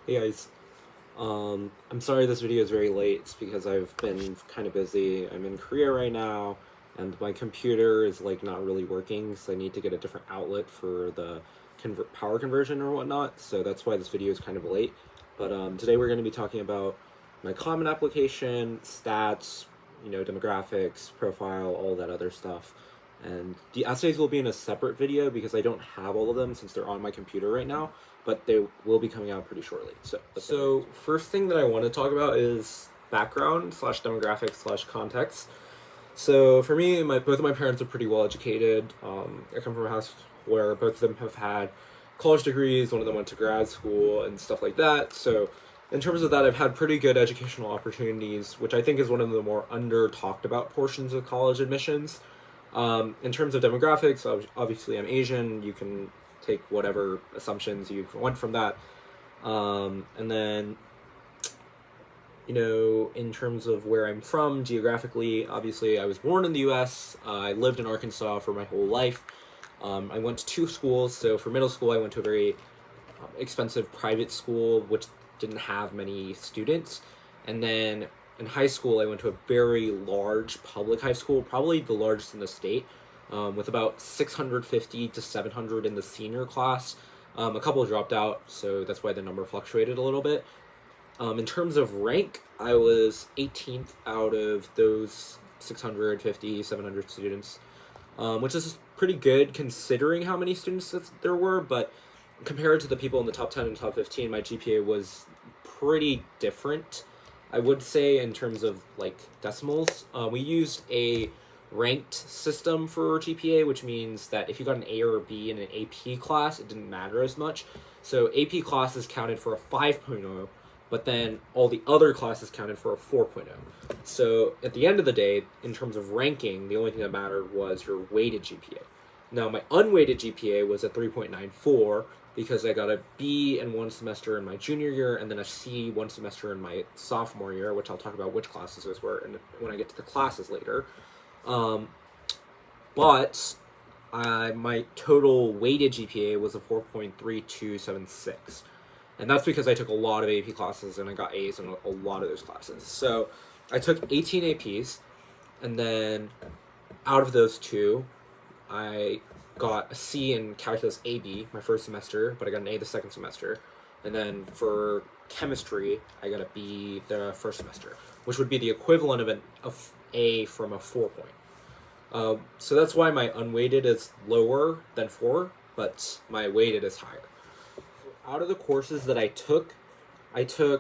Hey guys, I'm sorry this video is very late. It's because I've been kind of busy. I'm in Korea right now, and my computer is like not really working, so I need to get a different outlet for the power conversion or whatnot. So that's why this video is kind of late. But today we're going to be talking about my common application, stats, demographics, profile, all that other stuff. And the essays will be in a separate video because I don't have all of them since they're on my computer right now, but they will be coming out pretty shortly. So first thing that I want to talk about is background slash demographics slash context. So for me, both of my parents are pretty well educated. I come from a house where both of them have had college degrees. One of them went to grad school and stuff like that. So in terms of that, I've had pretty good educational opportunities, which I think is one of the more under talked about portions of college admissions. In terms of demographics, obviously I'm Asian. You can take whatever assumptions you want from that. And then, in terms of where I'm from geographically, obviously I was born in the US. I lived in Arkansas for my whole life. I went to two schools. So for middle school, I went to a very expensive private school, which didn't have many students. And then in high school, I went to a very large public high school, probably the largest in the state, with about 650 to 700 in the senior class. A couple dropped out, so that's why the number fluctuated a little bit. In terms of rank, I was 18th out of those 650, 700 students, which is pretty good considering how many students there were, but compared to the people in the top 10 and top 15, my GPA was pretty different. I would say in terms of like decimals, we used a ranked system for GPA, which means that if you got an A or a B in an AP class, it didn't matter as much. So AP classes counted for a 5.0, but then all the other classes counted for a 4.0. So at the end of the day, in terms of ranking, the only thing that mattered was your weighted GPA. Now, my unweighted GPA was a 3.94 because I got a B in one semester in my junior year and then a C one semester in my sophomore year, which I'll talk about which classes those were when I get to the classes later. But my total weighted GPA was a 4.3276. And that's because I took a lot of AP classes and I got A's in a lot of those classes. So I took 18 APs, and then out of those two, I got a C in calculus AB my first semester, but I got an A the second semester. And then for chemistry, I got a B the first semester, which would be the equivalent of an A from a 4.0. So that's why my unweighted is lower than 4, but my weighted is higher. Out of the courses that I took 18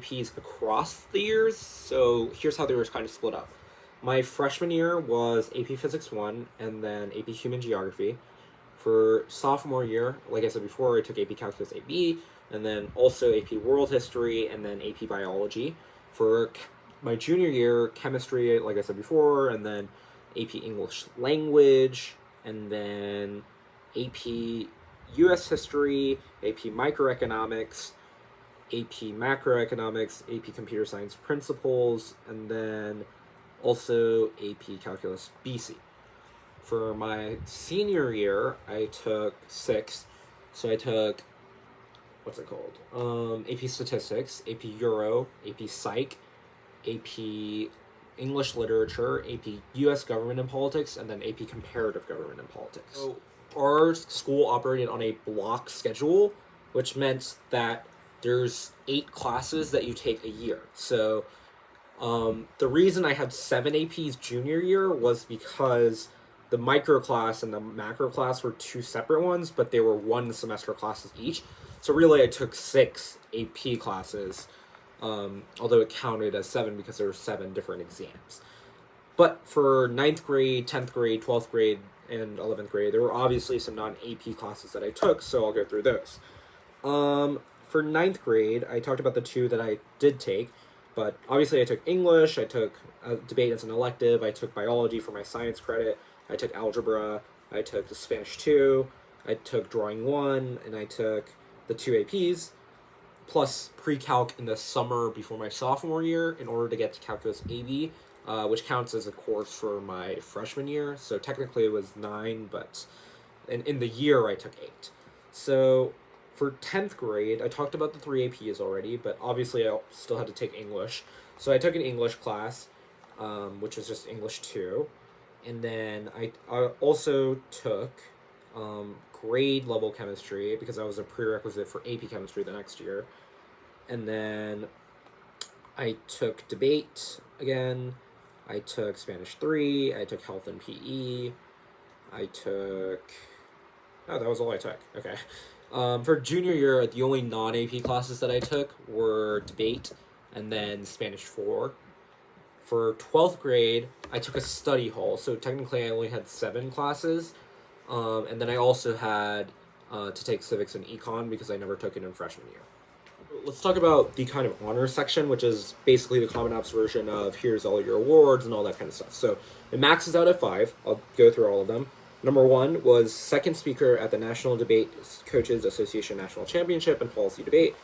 APs across the years, so here's how they were kind of split up. My freshman year was AP Physics 1 and then AP Human Geography. For sophomore year, like I said before, I took AP Calculus AB and then also AP World History and then AP Biology. For my junior year, Chemistry, like I said before, and then AP English Language, and then AP US History, AP Microeconomics, AP Macroeconomics, AP Computer Science Principles, and then also AP Calculus BC. For my senior year, I took 6. So I took, what's it called? AP Statistics, AP Euro, AP Psych, AP English Literature, AP US Government and Politics, and then AP Comparative Government and Politics. So our school operated on a block schedule, which meant that there's 8 classes that you take a year. So the reason I had 7 APs junior year was because the micro class and the macro class were 2 separate ones, but they were 1 semester classes each. So really I took 6 AP classes, although it counted as 7 because there were 7 different exams. But for 9th grade, 10th grade, 12th grade, and 11th grade, there were obviously some non-AP classes that I took, so I'll go through those. For 9th grade, I talked about the 2 that I did take, but obviously I took English, I took debate as an elective, I took biology for my science credit, I took algebra, I took the Spanish 2, I took drawing 1, and I took the 2 APs, plus pre-calc in the summer before my sophomore year in order to get to calculus AB, which counts as a course for my freshman year. So technically it was 9, but in the year I took 8. So For 10th grade, I talked about the three APs already, but obviously I still had to take English. So I took an English class, which was just English 2. And then I also took grade level chemistry because that was a prerequisite for AP chemistry the next year. And then I took debate again. I took Spanish 3. I took health and PE. I took. Oh, that was all I took. Okay. For junior year, the only non-AP classes that I took were debate and then Spanish 4. For 12th grade, I took a study hall, so technically I only had 7 classes. And then I also had to take civics and econ because I never took it in freshman year. Let's talk about the kind of honors section, which is basically the Common App's version of here's all your awards and all that kind of stuff. So it maxes out at 5. I'll go through all of them. Number 1 was second speaker at the National Debate Coaches Association National Championship and Policy Debate.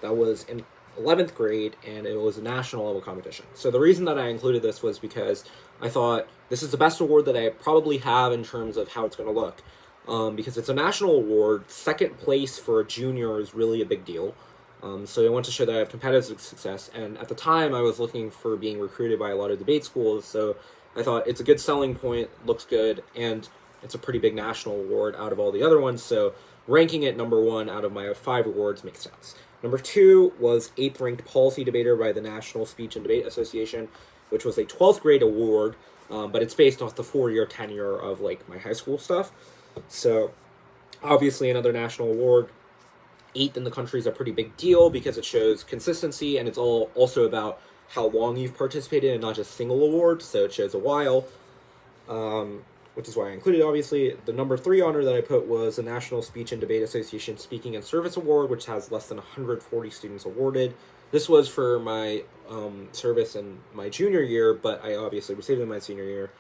That was in 11th grade, and it was a national level competition. So the reason that I included this was because I thought this is the best award that I probably have in terms of how it's going to look. Because it's a national award, second place for a junior is really a big deal. So I want to show that I have competitive success, and at the time I was looking for being recruited by a lot of debate schools, so I thought it's a good selling point, looks good, and it's a pretty big national award out of all the other ones, so ranking it number 1 out of my 5 awards makes sense. Number 2 was 8th ranked policy debater by the National Speech and Debate Association, which was a 12th grade award, but it's based off the 4-year tenure of like my high school stuff. So obviously another national award. 8th in the country is a pretty big deal because it shows consistency, and it's all also about how long you've participated and not just single awards, so it shows a while, which is why I included, obviously. The number 3 honor that I put was the National Speech and Debate Association Speaking and Service Award, which has less than 140 students awarded. This was for my service in my junior year, but I obviously received it in my senior year.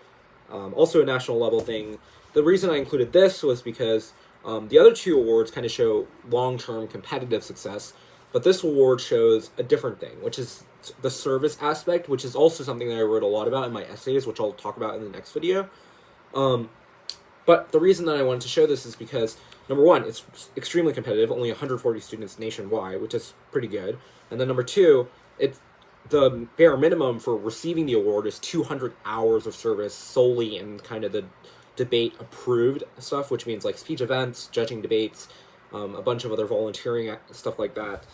Also a national level thing. The reason I included this was because the other 2 awards kind of show long-term competitive success, but this award shows a different thing, which is the service aspect, which is also something that I wrote a lot about in my essays, which I'll talk about in the next video. But the reason that I wanted to show this is because, number 1, it's extremely competitive, only 140 students nationwide, which is pretty good. And then number 2, it's the bare minimum for receiving the award is 200 hours of service solely in kind of the debate approved stuff, which means like speech events, judging debates, a bunch of other volunteering stuff like that.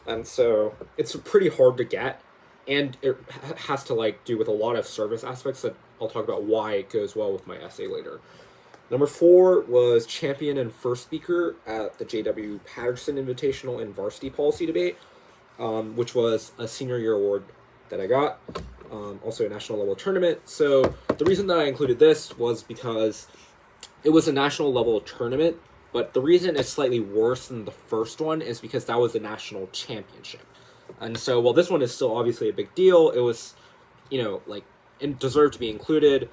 And so it's pretty hard to get, and it has to like do with a lot of service aspects that I'll talk about why it goes well with my essay later. Number 4 was champion and first speaker at the J.W. Patterson Invitational in Varsity Policy Debate, which was a senior year award that I got. Also a national level tournament. So the reason that I included this was because it was a national level tournament, but the reason it's slightly worse than the first one is because that was the national championship. And so while this one is still obviously a big deal, it was, like, it deserved to be included.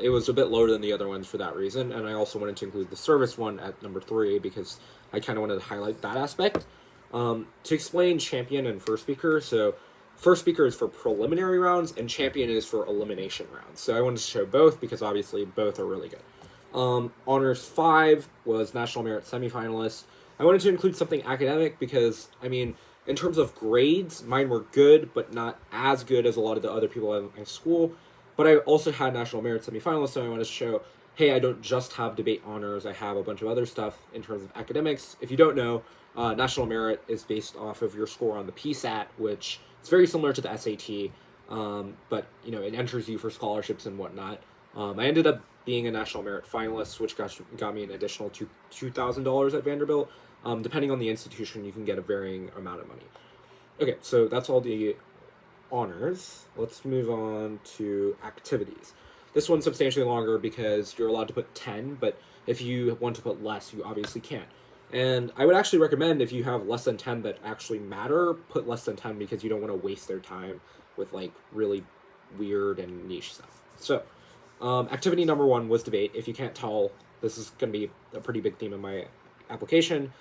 It was a bit lower than the other ones for that reason, and I also wanted to include the service one at number 3 because I kind of wanted to highlight that aspect. To explain champion and first speaker, so first speaker is for preliminary rounds, and champion is for elimination rounds. So I wanted to show both because obviously both are really good. Honors 5 was National Merit semifinalist. I wanted to include something academic because, in terms of grades, mine were good, but not as good as a lot of the other people in my school. But I also had National Merit semifinalists, so I wanted to show, hey, I don't just have debate honors, I have a bunch of other stuff in terms of academics. If you don't know, National Merit is based off of your score on the PSAT, which it's very similar to the SAT, but it enters you for scholarships and whatnot. I ended up being a National Merit finalist, which got me an additional $2,000 at Vanderbilt. Depending on the institution, you can get a varying amount of money. Okay, so that's all the honors. Let's move on to activities. This one's substantially longer because you're allowed to put 10, but if you want to put less, you obviously can't. And I would actually recommend if you have less than 10 that actually matter, put less than 10 because you don't want to waste their time with like really weird and niche stuff. So, activity number 1 was debate. If you can't tell, this is going to be a pretty big theme in my application.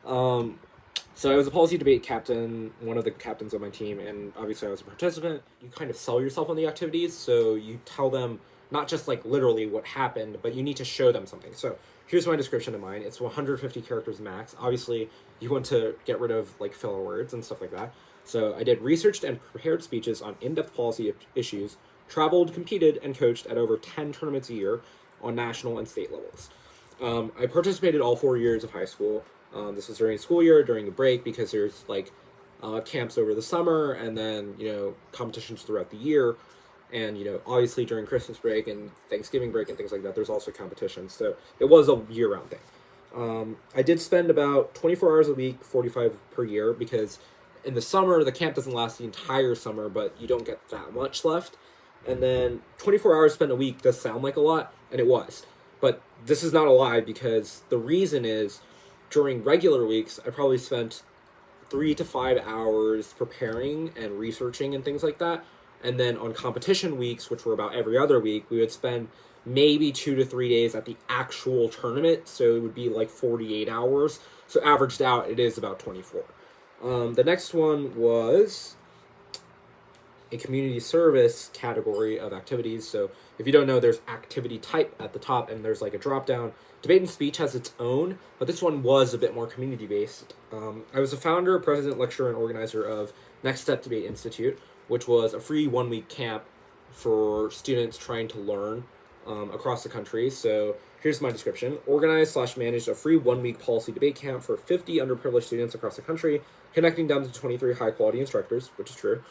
So I was a policy debate captain, one of the captains of my team, and obviously I was a participant. You kind of sell yourself on the activities, so you tell them not just like literally what happened, but you need to show them something. So here's my description of mine. It's 150 characters max. Obviously, you want to get rid of like filler words and stuff like that. So I did researched and prepared speeches on in-depth policy issues, traveled, competed, and coached at over 10 tournaments a year on national and state levels. I participated all 4 years of high school. This was during school year, during the break, because there's like camps over the summer, and then competitions throughout the year, and obviously during Christmas break and Thanksgiving break and things like that, there's also competitions. So it was a year-round thing. I did spend about 24 hours a week, 45 per year, because in the summer the camp doesn't last the entire summer, but you don't get that much left. And then 24 hours spent a week does sound like a lot, and it was. But this is not a lie, because the reason is during regular weeks, I probably spent 3 to 5 hours preparing and researching and things like that. And then on competition weeks, which were about every other week, we would spend maybe 2 to 3 days at the actual tournament. So it would be like 48 hours. So averaged out, it is about 24. The next one was a community service category of activities. So if you don't know, there's activity type at the top, and there's like a drop down. Debate and speech has its own, but this one was a bit more community based. I was the founder, president, lecturer, and organizer of Next Step Debate Institute, which was a free 1 week camp for students trying to learn across the country. So here's my description: organized/managed a free 1 week policy debate camp for 50 underprivileged students across the country, connecting them to 23 high quality instructors, which is true.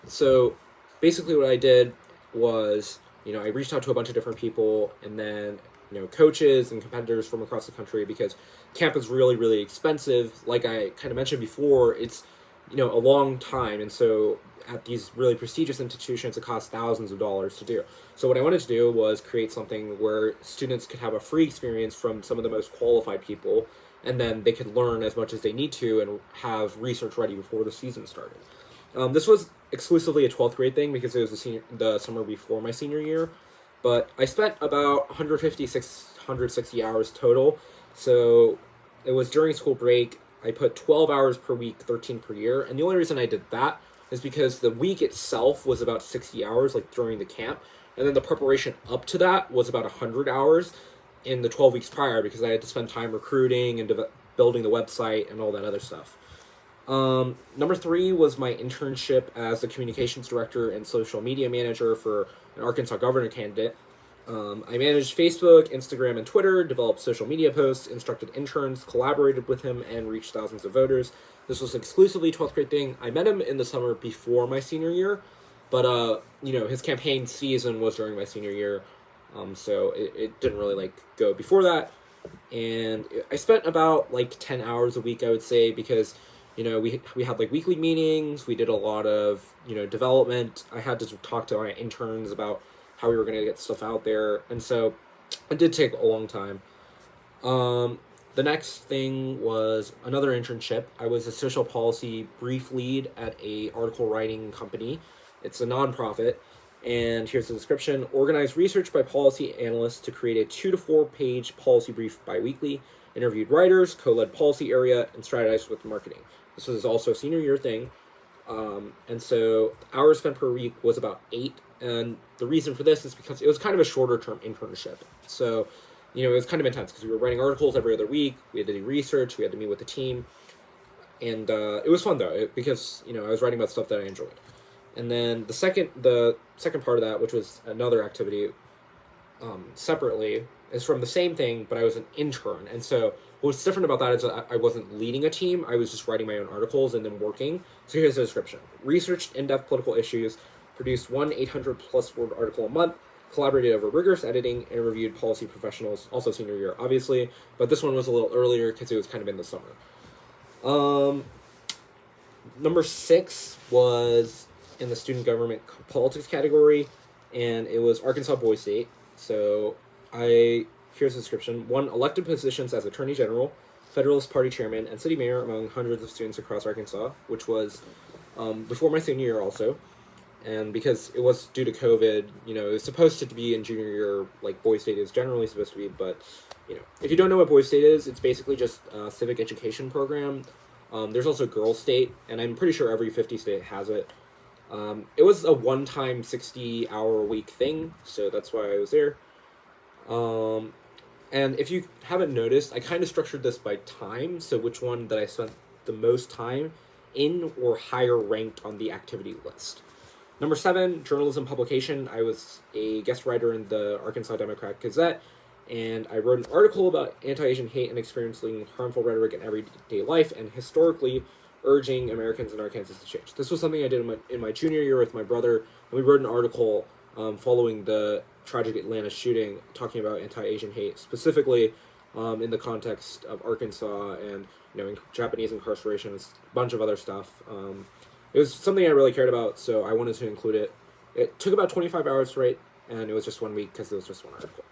So basically what I did was, I reached out to a bunch of different people, and then, coaches and competitors from across the country, because camp is really, really expensive. Like I kind of mentioned before, it's, a long time. And so at these really prestigious institutions, it costs thousands of dollars to do. So what I wanted to do was create something where students could have a free experience from some of the most qualified people, and then they could learn as much as they need to and have research ready before the season started. This was exclusively a 12th grade thing, because it was the summer before my senior year, but I spent about 160 hours total. So it was during school break. I put 12 hours per week, 13 per year, and the only reason I did that is because the week itself was about 60 hours, like during the camp, and then the preparation up to that was about 100 hours in the 12 weeks prior, because I had to spend time recruiting and building the website and all that other stuff. Number 3 was my internship as the communications director and social media manager for an Arkansas governor candidate. I managed Facebook, Instagram, and Twitter, developed social media posts, instructed interns, collaborated with him, and reached thousands of voters. This was exclusively 12th grade thing. I met him in the summer before my senior year, but, his campaign season was during my senior year, so it didn't really, go before that. And I spent about, 10 hours a week, I would say, because we had weekly meetings. We did a lot of development. I had to talk to my interns about how we were going to get stuff out there, and so it did take a long time. The next thing was another internship. I was a social policy brief lead at a article writing company. It's a nonprofit, and here's the description: organized research by policy analysts to create a 2 to 4 page policy brief bi-weekly, interviewed writers, co-led policy area, and strategized with marketing. This was also a senior year thing. And so hours spent per week was about 8. And the reason for this is because it was kind of a shorter term internship. So, it was kind of intense, because we were writing articles every other week. We had to do research. We had to meet with the team. And it was fun, though, because, I was writing about stuff that I enjoyed. And then the second part of that, which was another activity separately, is from the same thing, but I was an intern. And so what's different about that is that I wasn't leading a team. I was just writing my own articles and then working. So here's the description: researched in-depth political issues, produced one 800-plus word article a month, collaborated over rigorous editing, and reviewed policy professionals, also senior year, obviously, but this one was a little earlier because it was kind of in the summer. Number 6 was in the student government politics category, and it was Arkansas Boys State. So here's the description: won elected positions as Attorney General, Federalist Party Chairman, and City Mayor among hundreds of students across Arkansas, which was before my senior year also. And because it was due to COVID, it was supposed to be in junior year, like Boys State is generally supposed to be, but, if you don't know what Boys State is, it's basically just a civic education program. There's also Girls State, and I'm pretty sure every 50 state has it. It was a one-time 60-hour-a-week thing, so that's why I was there. And if you haven't noticed, I kind of structured this by time, so which one that I spent the most time in or higher ranked on the activity list. Number 7, journalism publication. I was a guest writer in the Arkansas Democrat Gazette, and I wrote an article about anti-Asian hate and experiencing harmful rhetoric in everyday life, and historically urging Americans in Arkansas to change. This was something I did in my junior year with my brother, and we wrote an article following the tragic Atlanta shooting, talking about anti-Asian hate, specifically in the context of Arkansas and in Japanese incarceration, and a bunch of other stuff. It was something I really cared about, so I wanted to include it. It took about 25 hours to write, and it was just 1 week because it was just one article.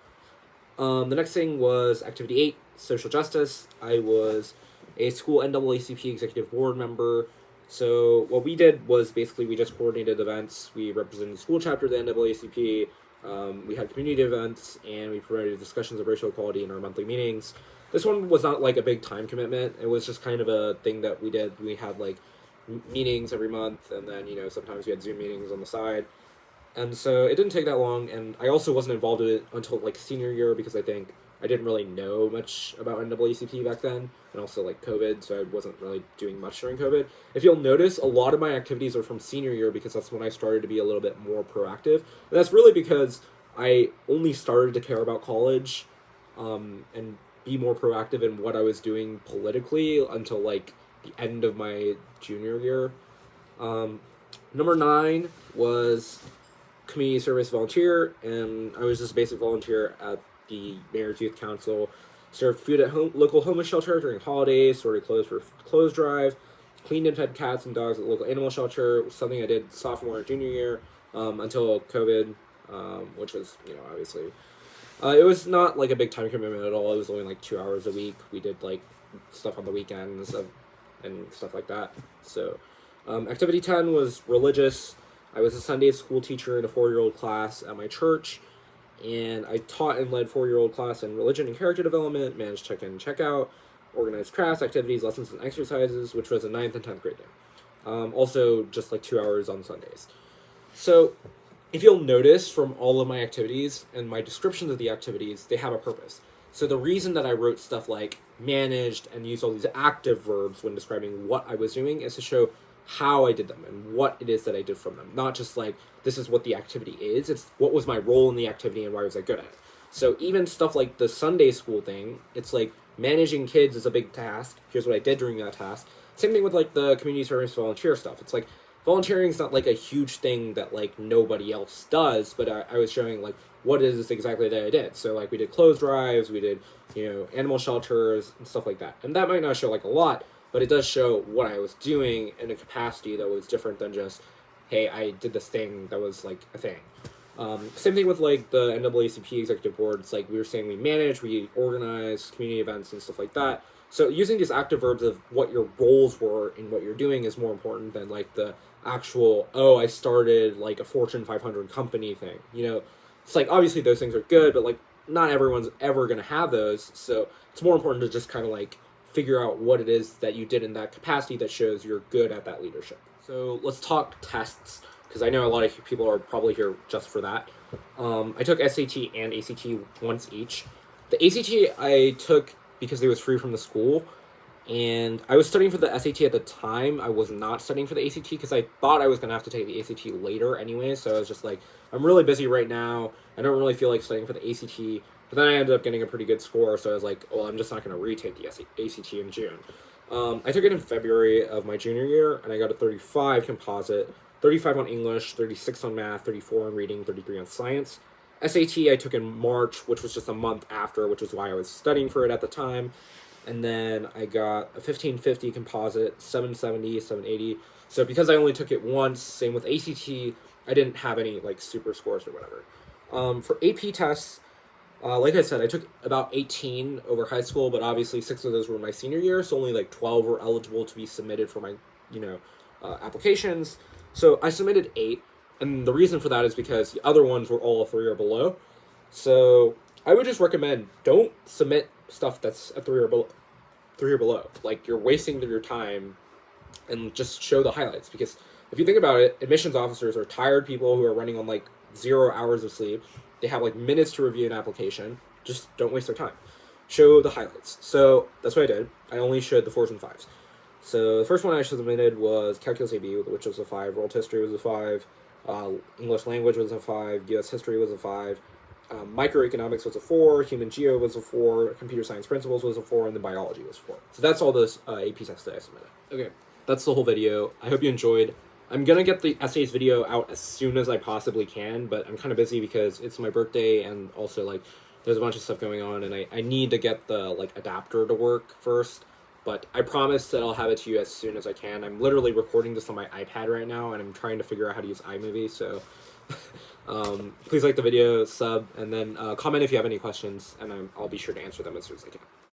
The next thing was Activity 8, Social Justice. I was a school NAACP executive board member. So what we did was basically we just coordinated events. We represented the school chapter of the NAACP. We had community events, and we promoted discussions of racial equality in our monthly meetings. This one was not like a big time commitment. It was just kind of a thing that we did. We had like meetings every month, and then sometimes we had Zoom meetings on the side, and so it didn't take that long. And I also wasn't involved in it until like senior year because I think I didn't really know much about NAACP back then, and also like COVID, so I wasn't really doing much during COVID. If you'll notice, a lot of my activities are from senior year because that's when I started to be a little bit more proactive, and that's really because I only started to care about college and be more proactive in what I was doing politically until like the end of my junior year. Number 9 was community service volunteer, and I was just a basic volunteer at the Mayor's Youth Council. Served food at local homeless shelter during holidays, sorted clothes for clothes drive, cleaned and fed cats and dogs at the local animal shelter, something I did sophomore and junior year until COVID, which was, obviously. It was not like a big time commitment at all. It was only like 2 hours a week. We did like stuff on the weekends and stuff like that. So, activity 10 was religious. I was a Sunday school teacher in a 4-year-old class at my church, and I taught and led 4-year-old class in religion and character development, managed check-in and check-out, organized crafts, activities, lessons, and exercises, which was a 9th and 10th grade day. Also, just like 2 hours on Sundays. So, if you'll notice from all of my activities and my descriptions of the activities, they have a purpose. So the reason that I wrote stuff like managed and used all these active verbs when describing what I was doing is to show how I did them and what it is that I did from them. Not just like, this is what the activity is, it's what was my role in the activity and why was I good at it. So even stuff like the Sunday school thing, it's like managing kids is a big task. Here's what I did during that task. Same thing with like the community service volunteer stuff. It's like volunteering is not like a huge thing that like nobody else does, but I was showing like what it is exactly that I did. So like we did clothes drives, we did animal shelters and stuff like that. And that might not show like a lot, but it does show what I was doing in a capacity that was different than just, hey, I did this thing that was like a thing. Same thing with like the NAACP executive board. It's like we were saying we manage, we organize community events and stuff like that. So using these active verbs of what your roles were in what you're doing is more important than like the actual, I started like a Fortune 500 company thing. It's like obviously those things are good, but like not everyone's ever going to have those. So it's more important to just kind of like figure out what it is that you did in that capacity that shows you're good at that leadership. So let's talk tests, because I know a lot of people are probably here just for that. I took SAT and ACT once each. The ACT I took because it was free from the school, and I was studying for the SAT at the time. I was not studying for the ACT because I thought I was going to have to take the ACT later anyway, so I was just like, I'm really busy right now, I don't really feel like studying for the ACT, but then I ended up getting a pretty good score, so I was like, well, I'm just not going to retake the ACT in June. I took it in February of my junior year, and I got a 35 composite, 35 on English, 36 on math, 34 on reading, 33 on science. SAT I took in March, which was just a month after, which is why I was studying for it at the time. And then I got a 1550 composite, 770, 780. So because I only took it once, same with ACT, I didn't have any like super scores or whatever. For AP tests, like I said, I took about 18 over high school, but obviously 6 of those were my senior year, so only like 12 were eligible to be submitted for my, applications. So I submitted 8, and the reason for that is because the other ones were all a 3 or below. So I would just recommend don't submit stuff that's a 3 or below. Like, you're wasting your time, and just show the highlights, because if you think about it, admissions officers are tired people who are running on like 0 hours of sleep. They have like minutes to review an application. Just don't waste their time. show the highlights. So that's what I did. I only showed the 4s and 5s. So the first one I submitted was Calculus AB, which was a 5. World History was a 5. English Language was a 5. U.S. History was a 5. Microeconomics was a 4. Human Geo was a 4. Computer Science Principles was a 4. And then Biology was 4. So that's all those AP tests that I submitted. Okay, that's the whole video. I hope you enjoyed. I'm going to get the essays video out as soon as I possibly can, but I'm kind of busy because it's my birthday and also, like, there's a bunch of stuff going on, and I need to get the, like, adapter to work first. But I promise that I'll have it to you as soon as I can. I'm literally recording this on my iPad right now, and I'm trying to figure out how to use iMovie, so please like the video, sub, and then comment if you have any questions, and I'll be sure to answer them as soon as I can.